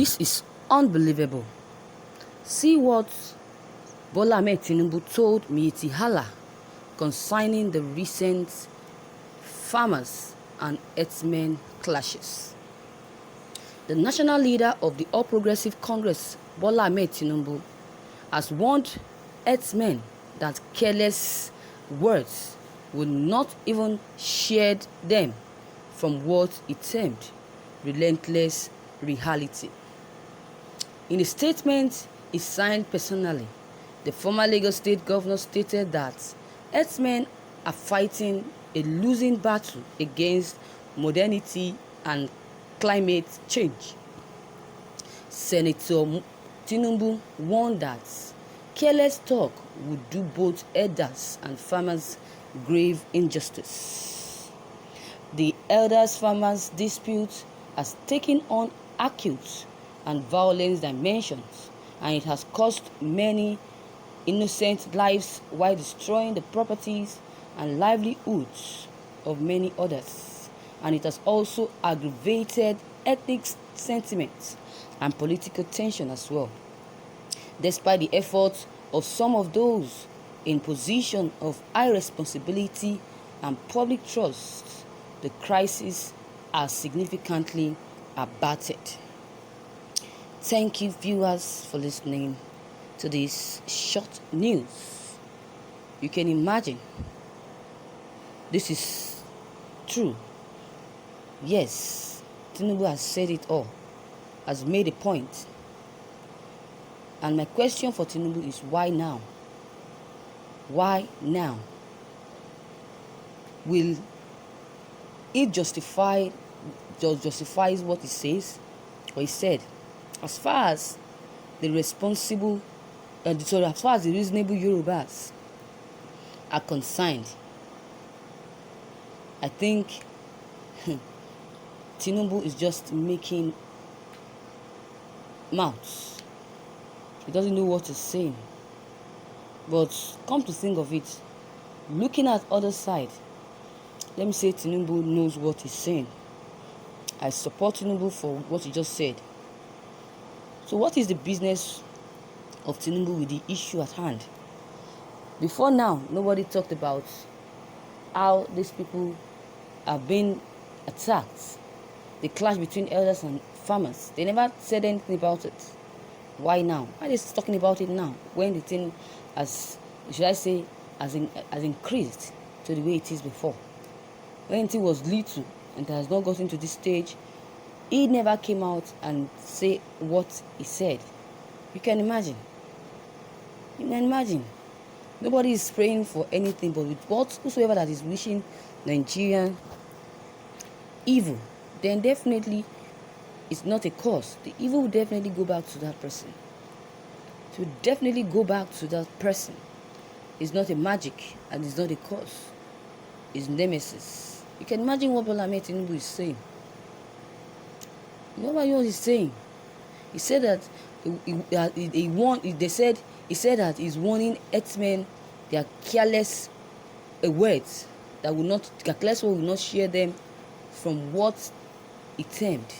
This is unbelievable. See what Bola Ahmed Tinubu told Miyetti Allah concerning the recent farmers and herdsmen clashes. The national leader of the All Progressive Congress, Bola Ahmed Tinubu, has warned herdsmen that careless words will not even shield them from what he termed relentless reality. In a statement he signed personally, the former Lagos State governor stated that herdsmen are fighting a losing battle against modernity and climate change. Senator Tinubu warned that careless talk would do both herders and farmers grave injustice. The herders-farmers dispute has taken on acute and violent dimensions, and it has cost many innocent lives while destroying the properties and livelihoods of many others. And it has also aggravated ethnic sentiments and political tension as well. Despite the efforts of some of those in position of high responsibility and public trust, the crisis are significantly abated. Thank you, viewers, for listening to this short news. You can imagine this is true. Yes, Tinubu has said it all, has made a point. And my question for Tinubu is, why now? Why now? Will it justifies what he says or he said? As far as the responsible, as far as the reasonable Yorubas are concerned, I think Tinubu is just making mouths. He doesn't know what he's saying. But come to think of it, looking at other side, let me say Tinubu knows what he's saying. I support Tinubu for what he just said. So what is the business of Tinubu with the issue at hand? Before now, nobody talked about how these people are being attacked. The clash between elders and farmers. They never said anything about it. Why now? Why are they talking about it now? When the thing has increased to the way it is before. When it was little and it has not gotten to this stage, he never came out and say what he said. You can imagine. You can imagine. Nobody is praying for anything, but with whosoever that is wishing Nigerian evil, then definitely it's not a cause. The evil will definitely go back to that person. It will definitely go back to that person. It's not a magic and it's not a cause. It's nemesis. You can imagine what Bola Ahmed Tinubu is saying. You know what he's saying? He said that he said that he's warning herdsmen their careless words careless words will not share them from what he termed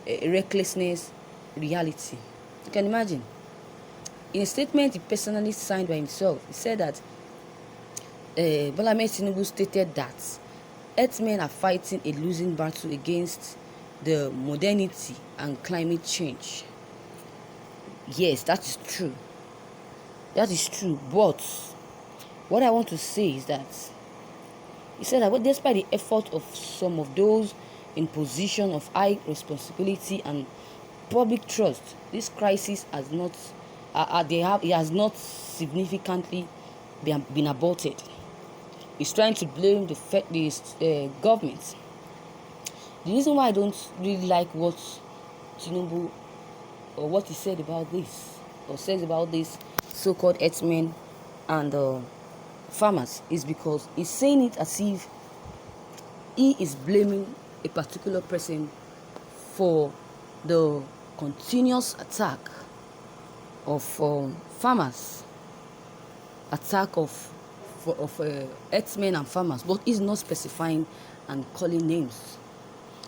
a recklessness reality. You can imagine. In a statement he personally signed by himself, he said that Bola Ahmed Tinubu stated that herdsmen are fighting a losing battle against the modernity and climate change. Yes, that is true. That is true. But what I want to say is that he said that despite the effort of some of those in position of high responsibility and public trust, this crisis has not significantly been aborted. He's trying to blame the government. The reason why I don't really like what Tinubu or what he said about this or says about this so-called herdsmen and farmers is because he's saying it as if he is blaming a particular person for the continuous attack of farmers, attack of herdsmen and farmers, but he's not specifying and calling names.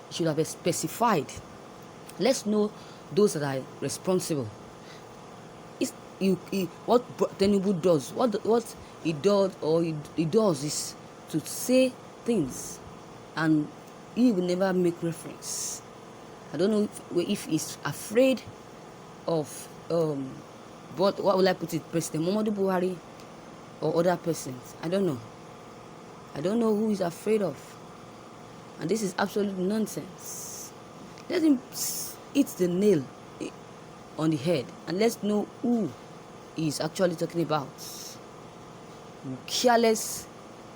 He should have specified. Let's know those that are responsible. What Tinubu does, what he does, or he does is to say things, and he will never make reference. I don't know if he's afraid of but what will I put it, President Muhammadu Buhari or other persons. I don't know. I don't know who he's afraid of, and this is absolute nonsense. Let him hit the nail on the head, and let's know who he's actually talking about. Careless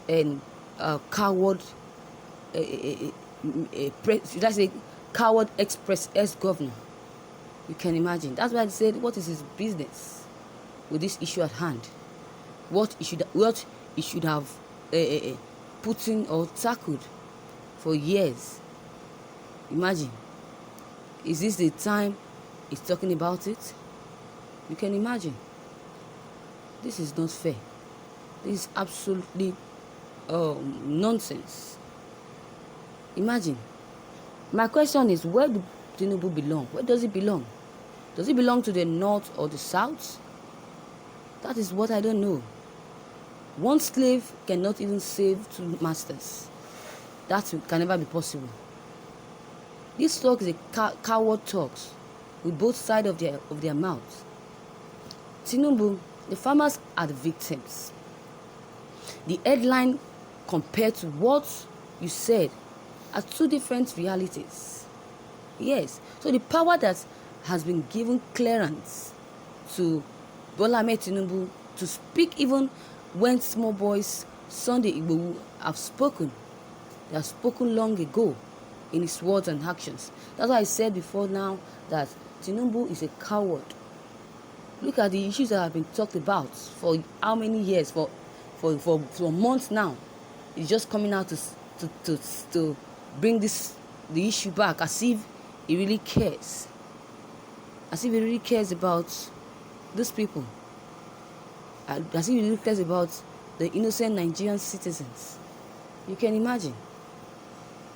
and coward, should I say coward ex-governor. You can imagine. That's why I said, what is his business with this issue at hand? What he should have put in or tackled for years. Imagine. Is this the time he's talking about it? You can imagine. This is not fair. This is absolutely nonsense. Imagine. My question is, where do Tinubu belong? Where does he belong? Does he belong to the north or the south? That is what I don't know. One slave cannot even save two masters. That can never be possible. This talk is a coward talks with both sides of their mouths. Tinubu, the farmers are the victims. The headline compared to what you said are two different realities. Yes, so the power that has been given clearance to Bola Ahmed Tinubu to speak even when small boys, Sunday Igbohu, have spoken. They have spoken long ago in his words and actions. That's why I said before now that Tinubu is a coward. Look at the issues that have been talked about for how many years, for months now. He's just coming out to bring the issue back as if he really cares. As if he really cares about these people. As if he really cares about the innocent Nigerian citizens. You can imagine.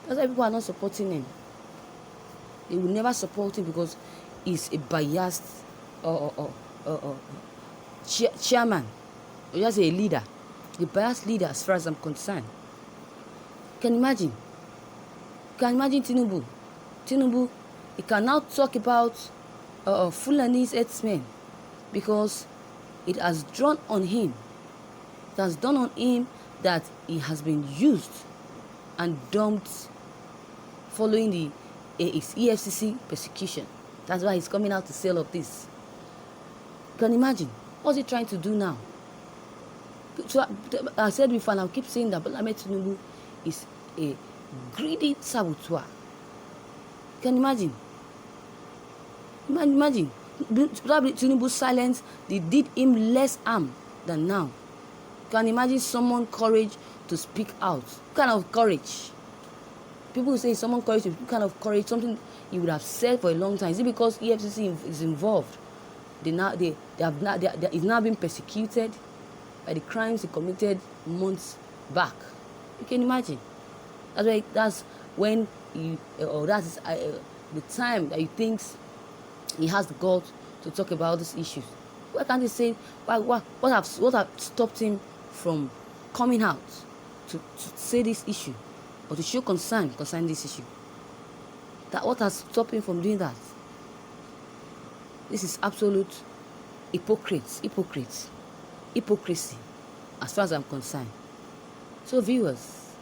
That's why people are not supporting him. They will never support him because he's a biased chairman, or just a leader. The biased leader as far as I'm concerned. You can imagine. You can imagine Tinubu. Tinubu, he can now talk about Fulani's herdsmen because it has drawn on him. It has done on him that he has been used and dumped following the EFCC persecution. That's why he's coming out to say all of this. You can imagine. What's he trying to do now? So I said before, and I'll keep saying that Bola Ahmed Tinubu is a greedy saboteur. You can imagine. Imagine. Probably Tinubu's silence, they did him less harm than now. You can imagine someone courage to speak out. What kind of courage? People say someone courage, what kind of courage? Something he would have said for a long time. Is it because EFCC is involved? He's now being persecuted by the crimes he committed months back. You can imagine. That's when that's the time that he thinks he has the guts to talk about these issues. Why can't he say what have stopped him from coming out to say this issue or to show concern concerning this issue? What has stopped him from doing that? This is absolute hypocrisy, as far as I'm concerned. So viewers,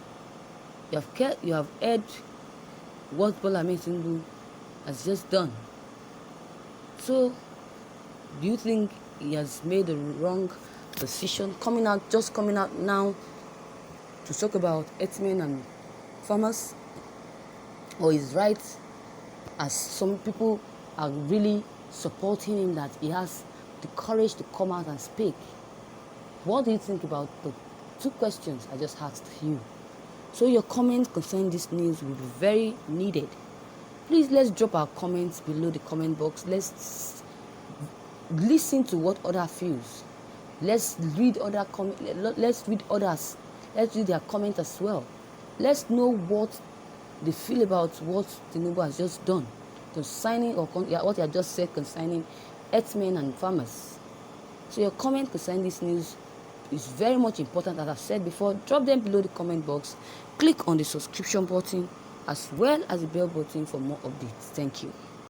you have heard what Bola Ahmed Tinubu has just done. So, do you think he has made the wrong decision coming out now to talk about herdsmen and farmers? Or is right, as some people are really supporting him, that he has the courage to come out and speak? What do you think about the two questions I just asked you? So your comments concerning this news will be very needed. Please, let's drop our comments below the comment box. Let's listen to what others feels. Let's read other Let's read others. Let's read their comments as well. Let's know what they feel about what Tinubu has just done. concerning what you just said concerning herdsmen and farmers. So your comment concerning this news is very much important. As I've said before, drop them below the comment box. Click on the subscription button as well as the bell button for more updates. Thank you.